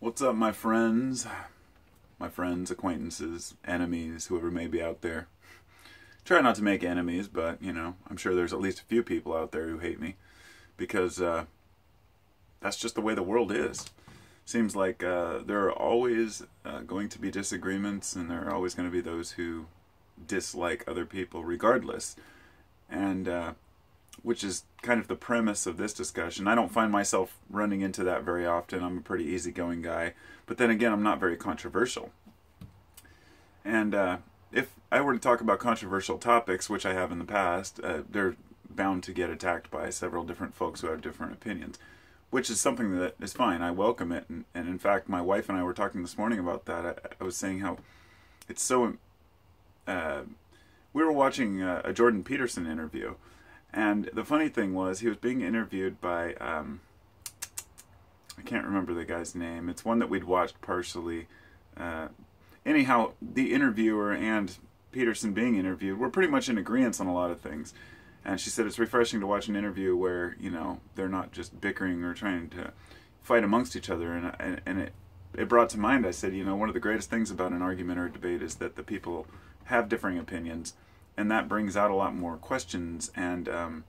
What's up, my friends? My friends, acquaintances, enemies, whoever may be out there. Try not to make enemies, but, you know, I'm sure there's at least a few people out there who hate me. Because that's just the way the world is. Seems like there are always going to be disagreements, and there are always going to be those who dislike other people regardless. And which is kind of the premise of this discussion. I don't find myself running into that very often. I'm a pretty easygoing guy. But then again, I'm not very controversial. And if I were to talk about controversial topics, which I have in the past, they're bound to get attacked by several different folks who have different opinions, which is something that is fine. I welcome it. And in fact, my wife and I were talking this morning about that. I was saying how it's so... we were watching a Jordan Peterson interview. And the funny thing was, he was being interviewed by, I can't remember the guy's name. It's one that we'd watched partially. Anyhow, the interviewer and Peterson being interviewed were pretty much in agreement on a lot of things. And she said it's refreshing to watch an interview where, you know, they're not just bickering or trying to fight amongst each other. And it brought to mind, I said, you know, one of the greatest things about an argument or a debate is that the people have differing opinions. And that brings out a lot more questions and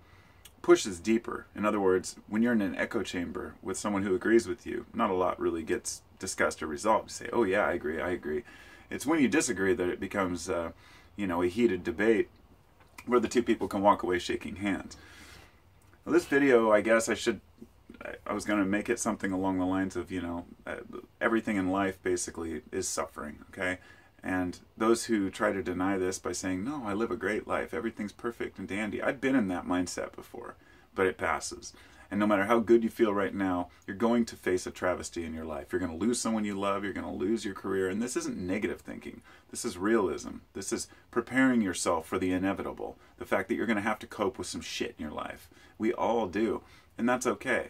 pushes deeper. In other words, when you're in an echo chamber with someone who agrees with you, not a lot really gets discussed or resolved. You say, oh yeah, I agree. It's when you disagree that it becomes, you know, a heated debate where the two people can walk away shaking hands. Well, this video, I guess I was going to make it something along the lines of, you know, everything in life basically is suffering, okay? And those who try to deny this by saying, no, I live a great life, everything's perfect and dandy. I've been in that mindset before, but it passes. And no matter how good you feel right now, you're going to face a travesty in your life. You're going to lose someone you love, you're going to lose your career, and this isn't negative thinking. This is realism. This is preparing yourself for the inevitable, the fact that you're going to have to cope with some shit in your life. We all do, and that's okay.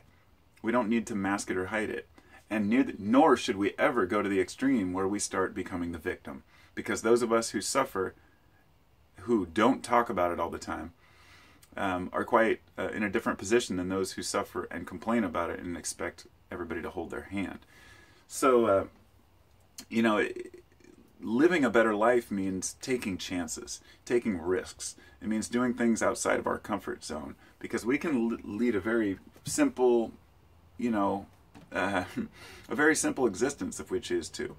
We don't need to mask it or hide it. And nor should we ever go to the extreme where we start becoming the victim. Because those of us who suffer, who don't talk about it all the time, are quite in a different position than those who suffer and complain about it and expect everybody to hold their hand. So, you know, living a better life means taking chances, taking risks. It means doing things outside of our comfort zone. Because we can lead a very simple, you know, a very simple existence if we choose to.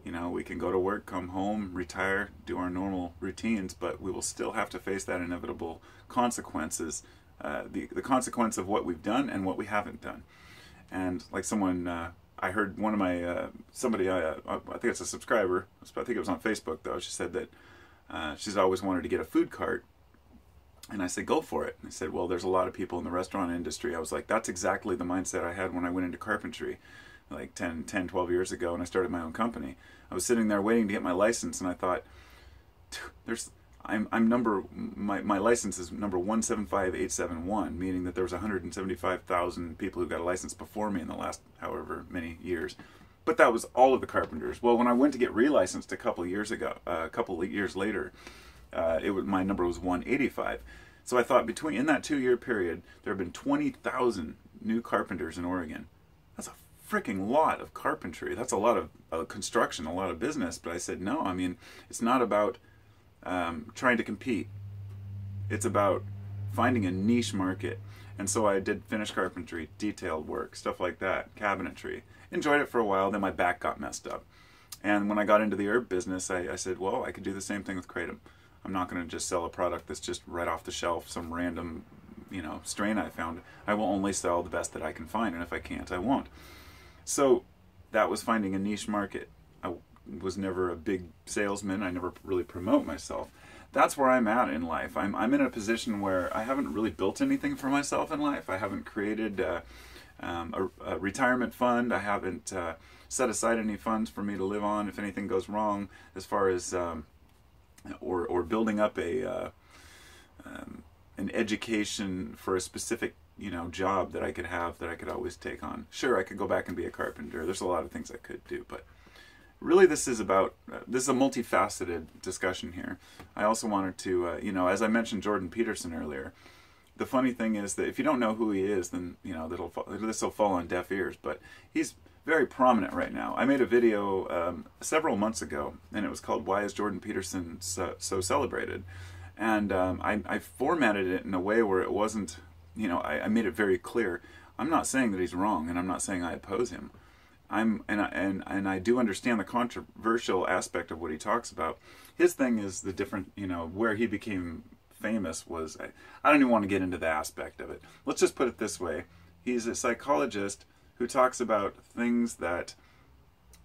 You know, we can go to work, come home, retire, do our normal routines, but we will still have to face that inevitable consequences, the consequence of what we've done and what we haven't done. And like someone, I heard one of my, somebody, I think it's a subscriber, I think it was on Facebook though, she said that she's always wanted to get a food cart. And I said, go for it. And I said, well, there's a lot of people in the restaurant industry. I was like, that's exactly the mindset I had when I went into carpentry like 12 years ago and I started my own company. I was sitting there waiting to get my license and I thought, my license is number 175871, meaning that there was 175,000 people who got a license before me in the last however many years. But that was all of the carpenters. Well, when I went to get relicensed a couple of years later, my number was 185. So I thought in that 2-year period, there have been 20,000 new carpenters in Oregon. That's a freaking lot of carpentry. That's a lot of construction, a lot of business. But I said, no, I mean, it's not about trying to compete. It's about finding a niche market. And so I did finished carpentry, detailed work, stuff like that, cabinetry. Enjoyed it for a while, then my back got messed up. And when I got into the herb business, I said, well, I could do the same thing with kratom. I'm not going to just sell a product that's just right off the shelf, some random, you know, strain I found. I will only sell the best that I can find, and if I can't, I won't. So that was finding a niche market. I was never a big salesman. I never really promote myself. That's where I'm at in life. I'm in a position where I haven't really built anything for myself in life. I haven't created a retirement fund. I haven't set aside any funds for me to live on if anything goes wrong, as far as or building up an education for a specific, you know, job that I could have, that I could always take on. Sure, I could go back and be a carpenter. There's a lot of things I could do, but really this is about, this is a multifaceted discussion here. I also wanted to, you know, as I mentioned Jordan Peterson earlier, the funny thing is that if you don't know who he is, then, you know, this will fall on deaf ears, but he's very prominent right now. I made a video several months ago, and it was called "Why is Jordan Peterson so celebrated?" And I formatted it in a way where it wasn't, you know, I made it very clear. I'm not saying that he's wrong, and I'm not saying I oppose him. And I do understand the controversial aspect of what he talks about. His thing is the different, you know, where he became famous was, I don't even want to get into the aspect of it. Let's just put it this way. He's a psychologist who talks about things that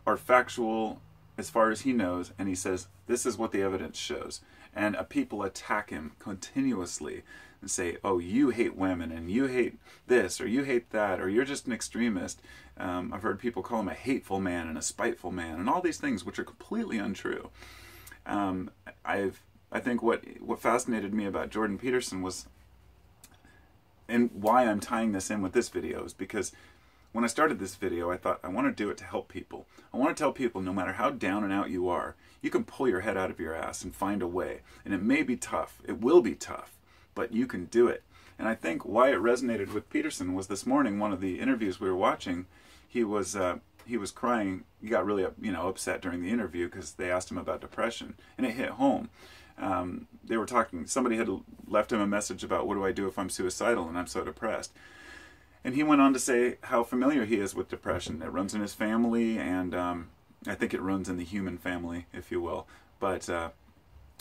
are factual as far as he knows, and he says, this is what the evidence shows. And people attack him continuously and say, oh, you hate women, and you hate this, or you hate that, or you're just an extremist. I've heard people call him a hateful man and a spiteful man, and all these things which are completely untrue. I think what fascinated me about Jordan Peterson was, and why I'm tying this in with this video, is because when I started this video, I thought I want to do it to help people. I want to tell people no matter how down and out you are, you can pull your head out of your ass and find a way. And it may be tough. It will be tough. But you can do it. And I think why it resonated with Peterson was this morning, one of the interviews we were watching, he was crying. He got really upset during the interview because they asked him about depression. And it hit home. They were talking, somebody had left him a message about, what do I do if I'm suicidal and I'm so depressed? And he went on to say how familiar he is with depression. It runs in his family, and I think it runs in the human family, if you will. But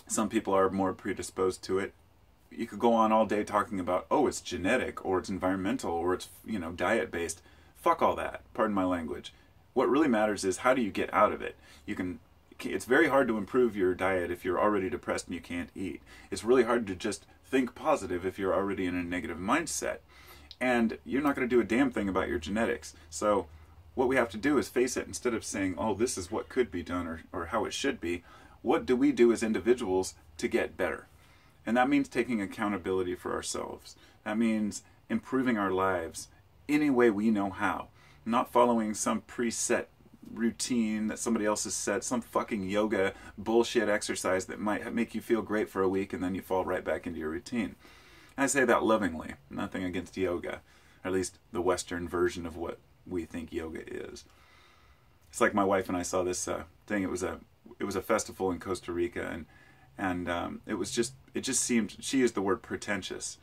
some people are more predisposed to it. You could go on all day talking about, oh, it's genetic, or it's environmental, or it's, you know, diet-based. Fuck all that. Pardon my language. What really matters is, how do you get out of it? It's very hard to improve your diet if you're already depressed and you can't eat. It's really hard to just think positive if you're already in a negative mindset. And you're not going to do a damn thing about your genetics. So what we have to do is face it. Instead of saying, oh, this is what could be done, or how it should be, what do we do as individuals to get better? And that means taking accountability for ourselves. That means improving our lives any way we know how. Not following some preset routine that somebody else has set, some fucking yoga bullshit exercise that might make you feel great for a week and then you fall right back into your routine. I say that lovingly, nothing against yoga, or at least the Western version of what we think yoga is. It's like my wife and I saw this thing. It was a festival in Costa Rica, and it just seemed, she used the word pretentious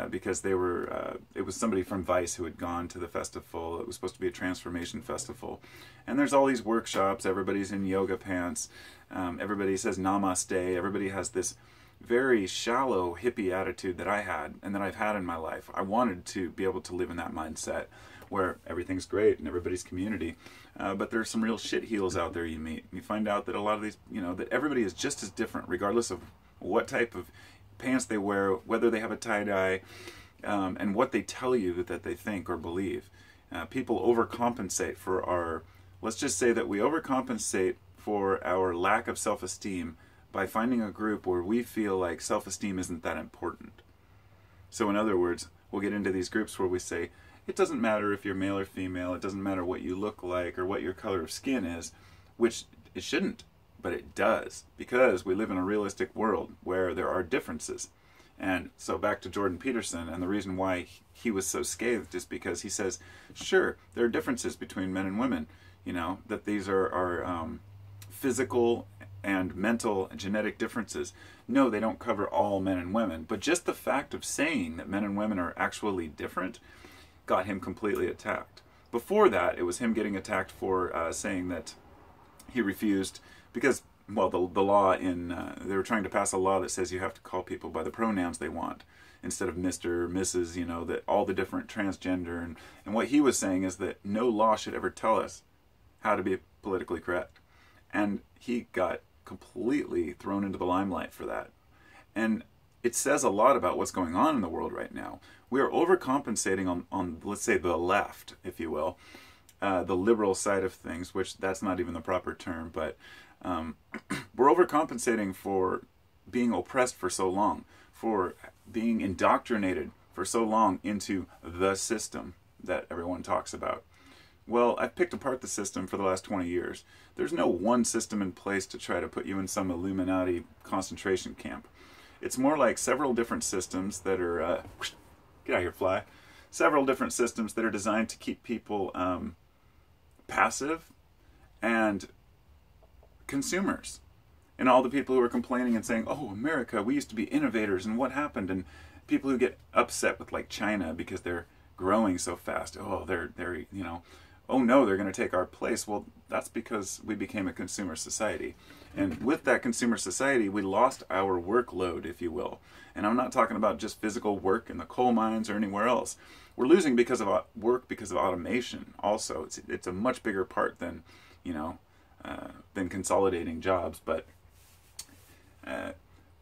because it was somebody from Vice who had gone to the festival. It was supposed to be a transformation festival, and there's all these workshops. Everybody's in yoga pants. Everybody says namaste. Everybody has this very shallow hippie attitude that I had and that I've had in my life. I wanted to be able to live in that mindset where everything's great and everybody's community, but there's some real shit-heels out there you meet. You find out that a lot of these, you know, that everybody is just as different regardless of what type of pants they wear, whether they have a tie-dye, and what they tell you that they think or believe. People overcompensate for our, let's just say that we overcompensate for our lack of self-esteem by finding a group where we feel like self-esteem isn't that important. So in other words, we'll get into these groups where we say, it doesn't matter if you're male or female, it doesn't matter what you look like or what your color of skin is, which it shouldn't, but it does, because we live in a realistic world where there are differences. And so back to Jordan Peterson, and the reason why he was so scathed is because he says, sure, there are differences between men and women, you know, that these are physical and mental and genetic differences. No, they don't cover all men and women, but just the fact of saying that men and women are actually different got him completely attacked. Before that, it was him getting attacked for saying that he refused, because, well, the law they were trying to pass a law that says you have to call people by the pronouns they want, instead of Mr., Mrs., you know, that all the different transgender, and what he was saying is that no law should ever tell us how to be politically correct. And he got completely thrown into the limelight for that. And it says a lot about what's going on in the world right now. We are overcompensating on let's say, the left, if you will, the liberal side of things, which that's not even the proper term, but we're overcompensating for being oppressed for so long, for being indoctrinated for so long into the system that everyone talks about. Well, I've picked apart the system for the last 20 years. There's no one system in place to try to put you in some Illuminati concentration camp. It's more like several different systems that are, get out of here, fly. Several different systems that are designed to keep people passive, and consumers. And all the people who are complaining and saying, oh, America, we used to be innovators, and what happened? And people who get upset with, like, China because they're growing so fast. Oh, they're you know, oh no, they're going to take our place. Well, that's because we became a consumer society. And with that consumer society, we lost our workload, if you will. And I'm not talking about just physical work in the coal mines or anywhere else. We're losing because of work, because of automation. Also, it's a much bigger part than, you know, than consolidating jobs. But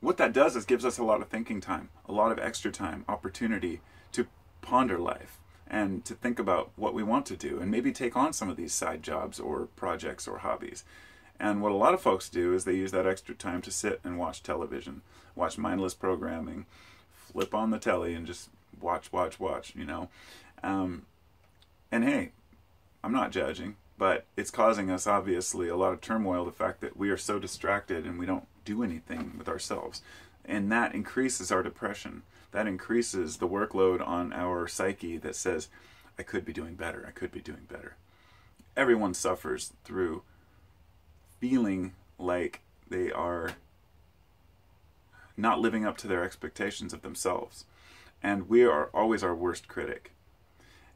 what that does is gives us a lot of thinking time, a lot of extra time, opportunity to ponder life and to think about what we want to do and maybe take on some of these side jobs or projects or hobbies. And what a lot of folks do is they use that extra time to sit and watch television, watch mindless programming, flip on the telly and just watch, you know. And hey, I'm not judging, but it's causing us obviously a lot of turmoil, the fact that we are so distracted and we don't do anything with ourselves. And that increases our depression. That increases the workload on our psyche that says, I could be doing better, I could be doing better. Everyone suffers through feeling like they are not living up to their expectations of themselves. And we are always our worst critic.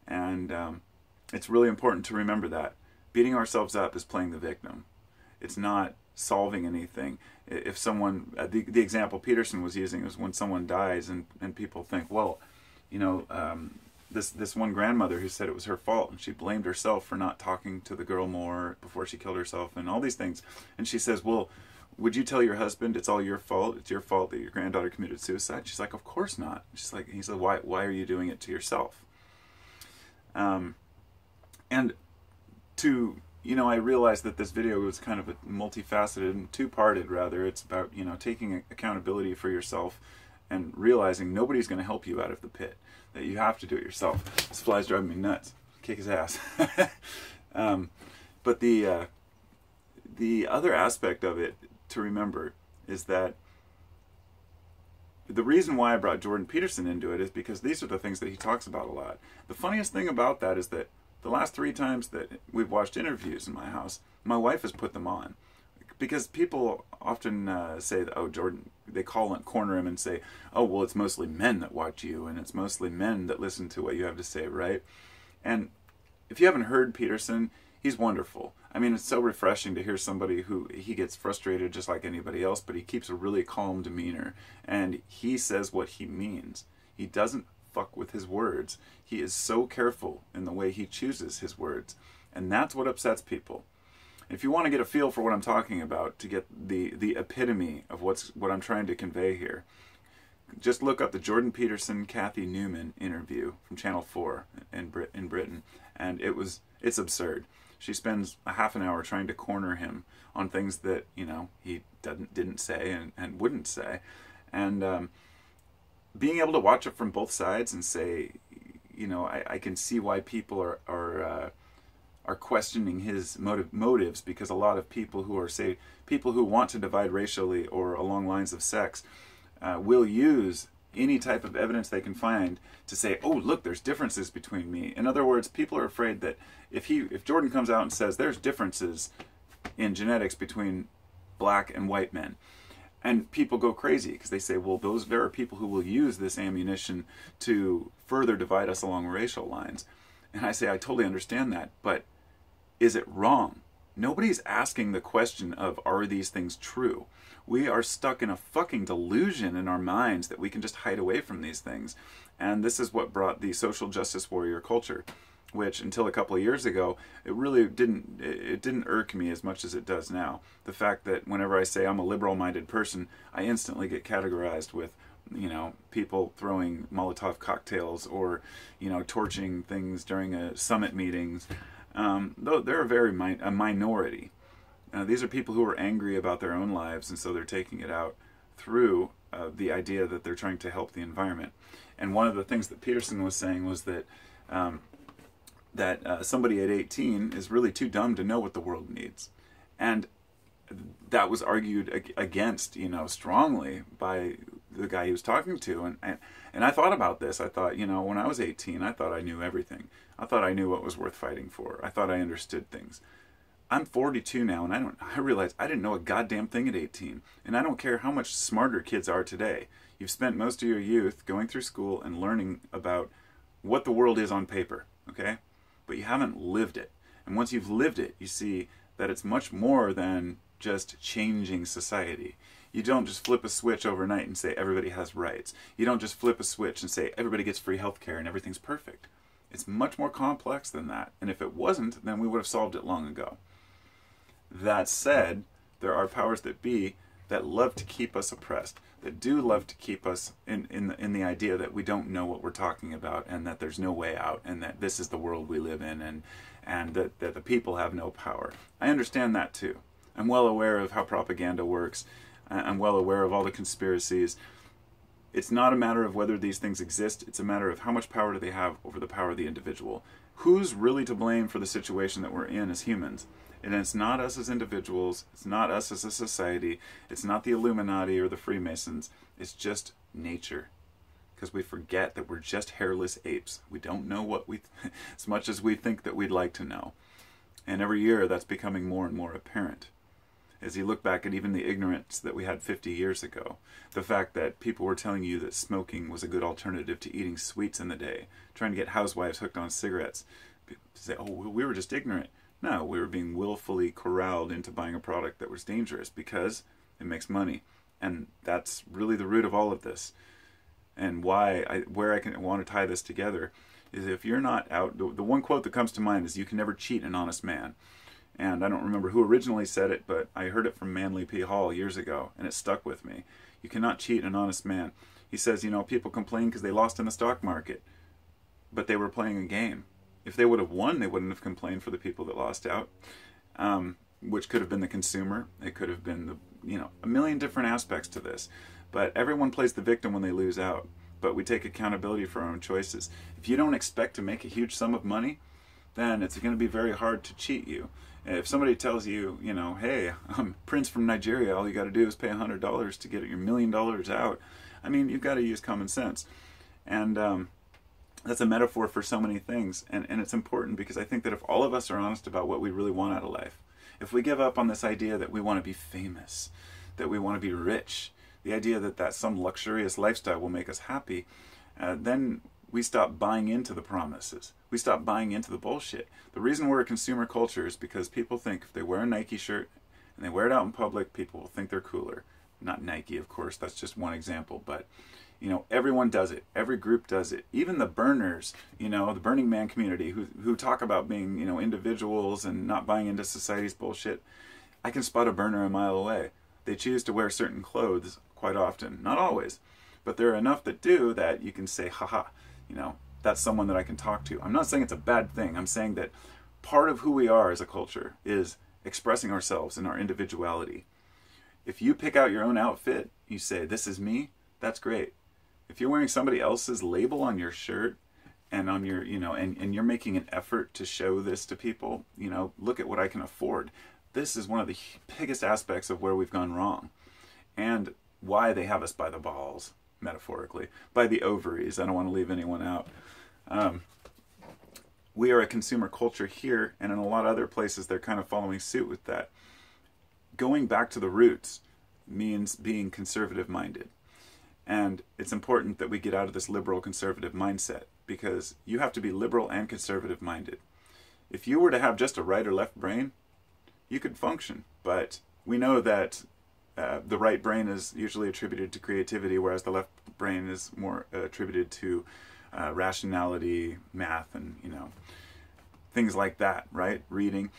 And it's really important to remember that. Beating ourselves up is playing the victim. It's not solving anything. If someone, the example Peterson was using is when someone dies and people think, well, you know, this one grandmother who said it was her fault and she blamed herself for not talking to the girl more before she killed herself and all these things. And she says, well, would you tell your husband it's all your fault? It's your fault that your granddaughter committed suicide? She's like, of course not. She's like, he said, why are you doing it to yourself? And to, you know, I realized that this video was kind of a multifaceted and two-parted rather. It's about, you know, taking accountability for yourself and realizing nobody's going to help you out of the pit, that you have to do it yourself. This fly's driving me nuts. Kick his ass. But the other aspect of it to remember is that the reason why I brought Jordan Peterson into it is because these are the things that he talks about a lot. The funniest thing about that is that the last 3 times that we've watched interviews in my house, my wife has put them on. Because people often say, that, oh, Jordan, they corner him and say, oh, well, it's mostly men that watch you, and it's mostly men that listen to what you have to say, right? And if you haven't heard Peterson, he's wonderful. I mean, it's so refreshing to hear somebody who, he gets frustrated just like anybody else, but he keeps a really calm demeanor, and he says what he means. He doesn't fuck with his words. He is so careful in the way he chooses his words, and that's what upsets people. If you want to get a feel for what I'm talking about, to get the epitome of what I'm trying to convey here, just look up the Jordan Peterson Kathy Newman interview from Channel 4 in Britain, and it's absurd. She spends a half an hour trying to corner him on things that, you know, he didn't say and wouldn't say, and being able to watch it from both sides and say, you know, I can see why people are questioning his motives, because a lot of people who are, say, people who want to divide racially or along lines of sex will use any type of evidence they can find to say, oh, look, there's differences between me. In other words, people are afraid that if Jordan comes out and says there's differences in genetics between black and white men, and people go crazy because they say, well, there are people who will use this ammunition to further divide us along racial lines. And I say, I totally understand that, but is it wrong? Nobody's asking the question of, are these things true? We are stuck in a fucking delusion in our minds that we can just hide away from these things. And this is what brought the social justice warrior culture, which until a couple of years ago, it really didn't irk me as much as it does now. The fact that whenever I say I'm a liberal-minded person, I instantly get categorized with, you know, people throwing Molotov cocktails or, you know, torching things during summit meetings. Though they're a minority. These are people who are angry about their own lives, and so they're taking it out through the idea that they're trying to help the environment. And one of the things that Peterson was saying was that somebody at 18 is really too dumb to know what the world needs. And that was argued against, you know, strongly by the guy he was talking to, and I thought about this. I thought, when I was 18, I thought I knew everything. I thought I knew what was worth fighting for. I thought I understood things. I'm 42 now, and I realized I didn't know a goddamn thing at 18. And I don't care how much smarter kids are today. You've spent most of your youth going through school and learning about what the world is on paper, okay? But you haven't lived it. And once you've lived it, you see that it's much more than just changing society. You don't just flip a switch overnight and say everybody has rights. You don't just flip a switch and say everybody gets free healthcare and everything's perfect. It's much more complex than that. And if it wasn't, then we would have solved it long ago. That said, there are powers that be that love to keep us oppressed, that do love to keep us in the idea that we don't know what we're talking about, and that there's no way out, and that this is the world we live in, and that the people have no power. I understand that too. I'm well aware of how propaganda works. I'm well aware of all the conspiracies. It's not a matter of whether these things exist. It's a matter of how much power do they have over the power of the individual. Who's really to blame for the situation that we're in as humans? And it's not us as individuals. It's not us as a society. It's not the Illuminati or the Freemasons. It's just nature. Because we forget that we're just hairless apes. We don't know what as much as we think that we'd like to know. And every year that's becoming more and more apparent. As you look back at even the ignorance that we had 50 years ago, the fact that people were telling you that smoking was a good alternative to eating sweets in the day, trying to get housewives hooked on cigarettes. People say, oh, we were just ignorant. No, we were being willfully corralled into buying a product that was dangerous because it makes money. And that's really the root of all of this. And where I want to tie this together is if you're not out, the one quote that comes to mind is, you can never cheat an honest man. And I don't remember who originally said it, but I heard it from Manly P. Hall years ago, and it stuck with me. You cannot cheat an honest man. He says, people complain because they lost in the stock market, but they were playing a game. If they would have won, they wouldn't have complained for the people that lost out, which could have been the consumer. It could have been a million different aspects to this. But everyone plays the victim when they lose out. But we take accountability for our own choices. If you don't expect to make a huge sum of money, then it's going to be very hard to cheat you. If somebody tells you, hey, I'm Prince from Nigeria, all you got to do is pay $100 to get your $1 million out. I mean, you've got to use common sense. And that's a metaphor for so many things. And it's important because I think that if all of us are honest about what we really want out of life, if we give up on this idea that we want to be famous, that we want to be rich, the idea that some luxurious lifestyle will make us happy, then we stop buying into the promises. We stop buying into the bullshit. The reason we're a consumer culture is because people think if they wear a Nike shirt and they wear it out in public, people will think they're cooler. Not Nike, of course, that's just one example, but everyone does it. Every group does it. Even the burners, the Burning Man community who talk about being, individuals and not buying into society's bullshit. I can spot a burner a mile away. They choose to wear certain clothes quite often. Not always, but there are enough that do that you can say, haha, that's someone that I can talk to. I'm not saying it's a bad thing. I'm saying that part of who we are as a culture is expressing ourselves in our individuality. If you pick out your own outfit, you say, this is me, that's great. If you're wearing somebody else's label on your shirt and on your, and you're making an effort to show this to people, look at what I can afford. This is one of the biggest aspects of where we've gone wrong and why they have us by the balls, metaphorically, by the ovaries. I don't want to leave anyone out. We are a consumer culture here, and in a lot of other places they're kind of following suit with that. Going back to the roots means being conservative minded. And it's important that we get out of this liberal conservative mindset, because you have to be liberal and conservative minded. If you were to have just a right or left brain, you could function. But we know that the right brain is usually attributed to creativity, whereas the left brain is more attributed to rationality, math, and things like that, right? Reading,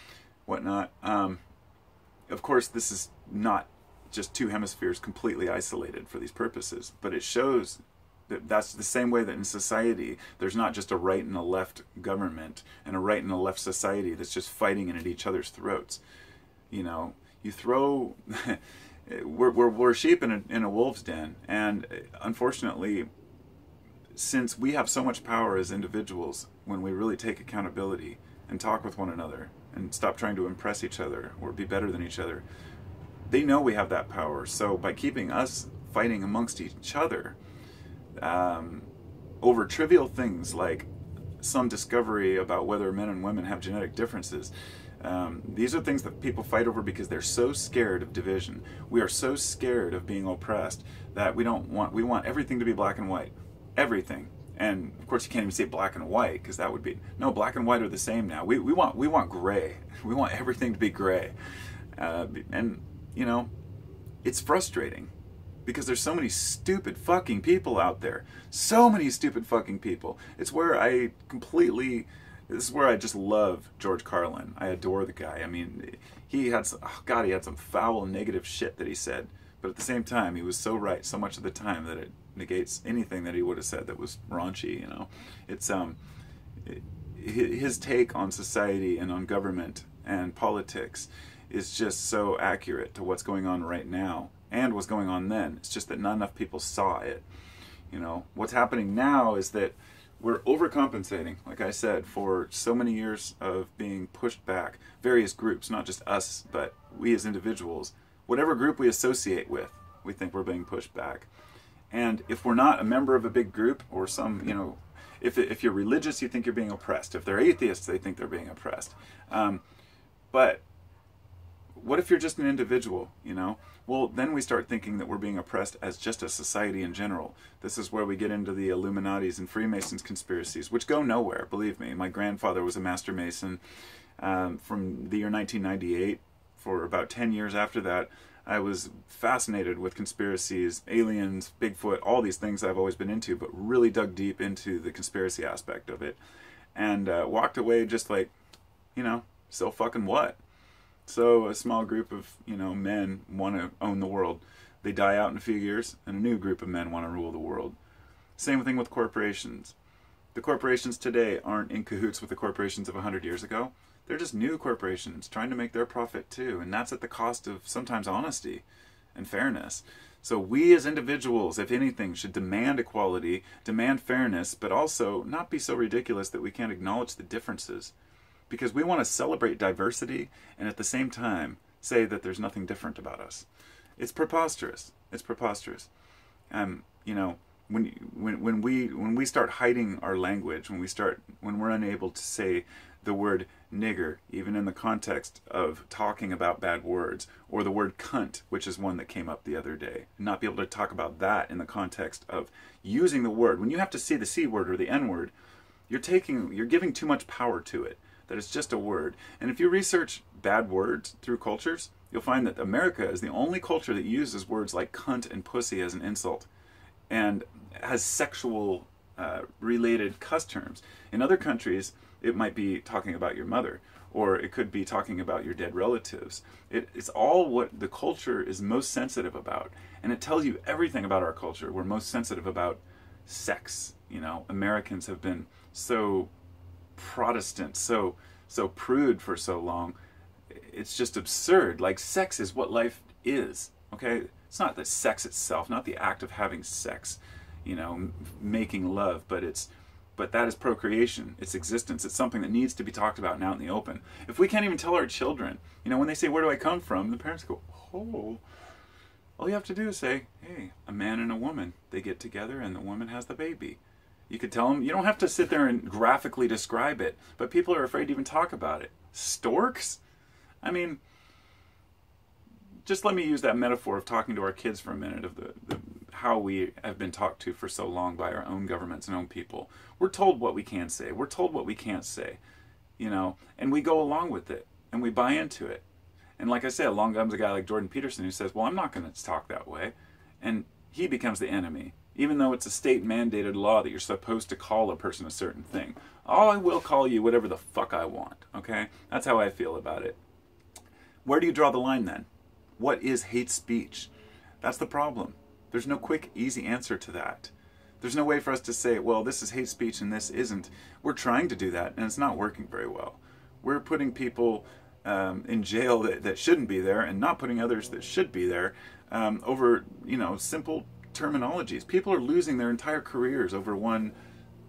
whatnot. Of course, this is not just two hemispheres completely isolated for these purposes, but it shows that that's the same way that in society there's not just a right and a left government and a right and a left society that's just fighting at each other's throats. You throw we're sheep in a wolf's den, and unfortunately, since we have so much power as individuals, when we really take accountability and talk with one another and stop trying to impress each other or be better than each other, they know we have that power. So by keeping us fighting amongst each other over trivial things like some discovery about whether men and women have genetic differences. These are things that people fight over because they're so scared of division. We are so scared of being oppressed that we want everything to be black and white. Everything. And of course you can't even say black and white, because that would be, no, black and white are the same now. We want gray. We want everything to be gray. And, you know, it's frustrating because there's so many stupid fucking people out there. So many stupid fucking people. It's where this is where I just love George Carlin. I adore the guy. I mean, he had some foul negative shit that he said, but at the same time, he was so right so much of the time that it negates anything that he would have said that was raunchy, you know. It's his take on society and on government and politics is just so accurate to what's going on right now and what's going on then. It's just that not enough people saw it. You know, what's happening now is that we're overcompensating, like I said, for so many years of being pushed back. Various groups, not just us, but we as individuals. Whatever group we associate with, we think we're being pushed back. And if we're not a member of a big group or some, you know, if you're religious, you think you're being oppressed. If they're atheists, they think they're being oppressed. But what if you're just an individual, you know? Well, then we start thinking that we're being oppressed as just a society in general. This is where we get into the Illuminati's and Freemasons conspiracies, which go nowhere, believe me. My grandfather was a Master Mason from the year 1998. For about 10 years after that, I was fascinated with conspiracies, aliens, Bigfoot, all these things I've always been into, but really dug deep into the conspiracy aspect of it. And walked away just like, you know, so fucking what? So a small group of, you know, men want to own the world. They die out in a few years, and a new group of men want to rule the world. Same thing with corporations. The corporations today aren't in cahoots with the corporations of 100 years ago. They're just new corporations trying to make their profit too, and that's at the cost of sometimes honesty and fairness. So we as individuals, if anything, should demand equality, demand fairness, but also not be so ridiculous that we can't acknowledge the differences. Because we want to celebrate diversity and at the same time say that there's nothing different about us. It's preposterous. It's preposterous. You know, when we start hiding our language, when we're unable to say the word nigger, even in the context of talking about bad words, or the word cunt, which is one that came up the other day, not be able to talk about that in the context of using the word. When you have to say the C word or the N word, you're giving too much power to it. That it's just a word. And if you research bad words through cultures, you'll find that America is the only culture that uses words like cunt and pussy as an insult and has sexual related cuss terms. In other countries, it might be talking about your mother, or it could be talking about your dead relatives. It's all what the culture is most sensitive about. And it tells you everything about our culture. We're most sensitive about sex. You know, Americans have been so Protestant, so prude for so long. It's just absurd. Like, sex is what life is, okay? It's not the sex itself, not the act of having sex, you know, making love, but that is procreation, it's existence. It's something that needs to be talked about and out in the open. If we can't even tell our children, you know, when they say, where do I come from? The parents go, oh. All you have to do is say, hey, a man and a woman, they get together and the woman has the baby. You could tell them, you don't have to sit there and graphically describe it, but people are afraid to even talk about it. Storks? I mean, just let me use that metaphor of talking to our kids for a minute, of how we have been talked to for so long by our own governments and own people. We're told what we can say. We're told what we can't say, you know, and we go along with it, and we buy into it. And like I said, along comes a guy like Jordan Peterson who says, well, I'm not going to talk that way. And he becomes the enemy. Even though it's a state-mandated law that you're supposed to call a person a certain thing. Oh, I will call you whatever the fuck I want, okay? That's how I feel about it. Where do you draw the line then? What is hate speech? That's the problem. There's no quick, easy answer to that. There's no way for us to say, well, this is hate speech and this isn't. We're trying to do that, and it's not working very well. We're putting people in jail that shouldn't be there and not putting others that should be there over, you know, simple terminologies. People are losing their entire careers over one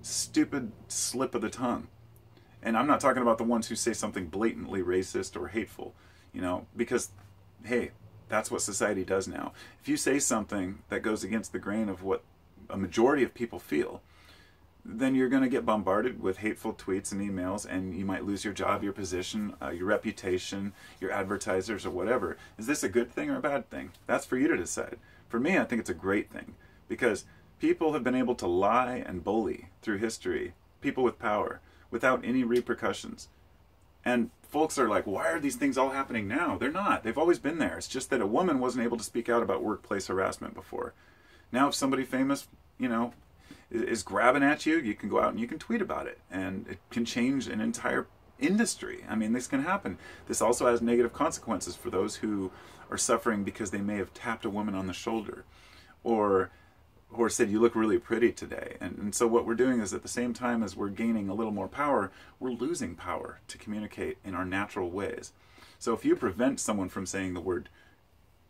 stupid slip of the tongue. And I'm not talking about the ones who say something blatantly racist or hateful, you know, because, hey, That's what society does now. If you say something that goes against the grain of what a majority of people feel, then you're going to get bombarded with hateful tweets and emails, and you might lose your job, your position, your reputation, your advertisers, or whatever. Is this a good thing or a bad thing? That's for you to decide. For me, I think it's a great thing, because people have been able to lie and bully through history, people with power, without any repercussions. And folks are like, why are these things all happening now? They're not. They've always been there. It's just that a woman wasn't able to speak out about workplace harassment before. Now if somebody famous, is grabbing at you, you can go out and you can tweet about it, and it can change an entire industry. I mean, this can happen. This also has negative consequences for those who are suffering because they may have tapped a woman on the shoulder, or said, you look really pretty today. And so what we're doing is, at the same time as we're gaining a little more power, we're losing power to communicate in our natural ways. So if you prevent someone from saying the word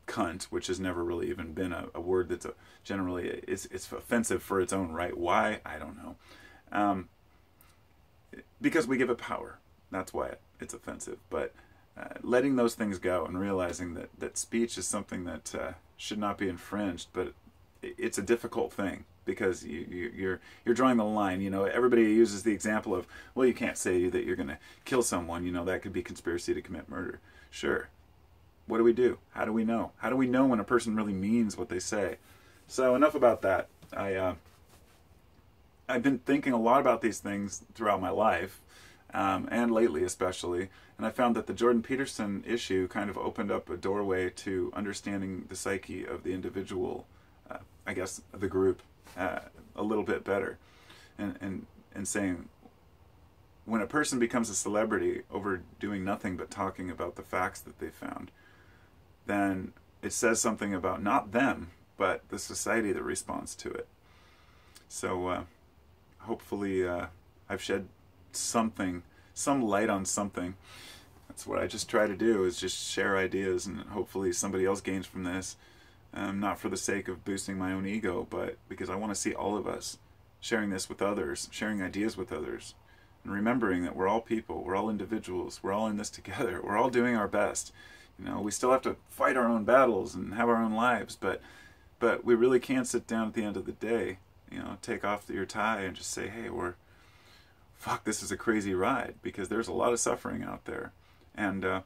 cunt, which has never really even been a word that's generally it's offensive for its own right. Why? I don't know. Because we give it power. That's why it's offensive. But letting those things go and realizing that speech is something that should not be infringed, but it's a difficult thing, because you're drawing the line. Everybody uses the example of, well, you can't say that you're going to kill someone. That could be conspiracy to commit murder. Sure. What do we do? How do we know? How do we know when a person really means what they say? So enough about that. I've been thinking a lot about these things throughout my life, and lately especially, and I found that the Jordan Peterson issue kind of opened up a doorway to understanding the psyche of the individual, I guess the group, a little bit better, and saying, when a person becomes a celebrity over doing nothing but talking about the facts that they found, then it says something about not them, but the society that responds to it. So hopefully I've shed some light on something. That's what I just try to do, is just share ideas, and hopefully somebody else gains from this. Not for the sake of boosting my own ego, but because I want to see all of us sharing this with others, sharing ideas with others, and remembering that we're all people, we're all individuals, we're all in this together, we're all doing our best. We still have to fight our own battles and have our own lives, but we really can't sit down at the end of the day, take off your tie and just say, hey, this is a crazy ride, because there's a lot of suffering out there. And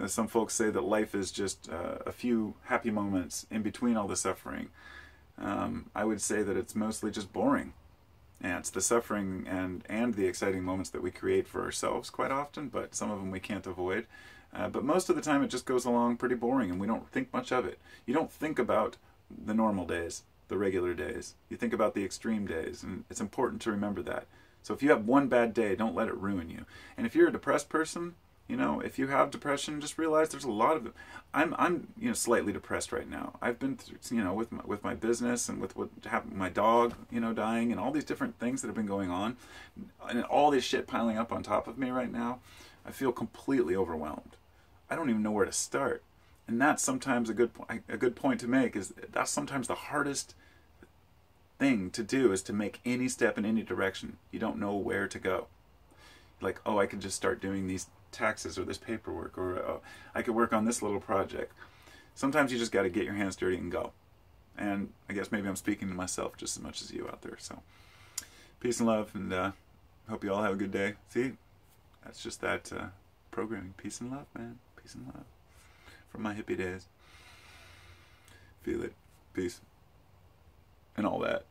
some folks say that life is just a few happy moments in between all the suffering. I would say that it's mostly just boring. And it's the suffering and the exciting moments that we create for ourselves quite often, but some of them we can't avoid. But most of the time it just goes along pretty boring, and we don't think much of it. You don't think about the normal days, the regular days. You think about the extreme days, and it's important to remember that. So if you have one bad day, don't let it ruin you. And if you're a depressed person, if you have depression, just realize there's a lot of it. I'm slightly depressed right now. I've been through, with my business, and with what happened, my dog, dying, and all these different things that have been going on, and all this shit piling up on top of me right now. I feel completely overwhelmed. I don't even know where to start. And that's sometimes a good point to make, is that's sometimes the hardest thing to do, is to make any step in any direction. You don't know where to go. Like, oh, I could just start doing these taxes or this paperwork, or oh, I could work on this little project. Sometimes you just got to get your hands dirty and go. And I guess maybe I'm speaking to myself just as much as you out there. So peace and love, and hope you all have a good day. See, that's just that programming. Peace and love, man. Peace and love. From my hippie days. Feel it. Peace. And all that.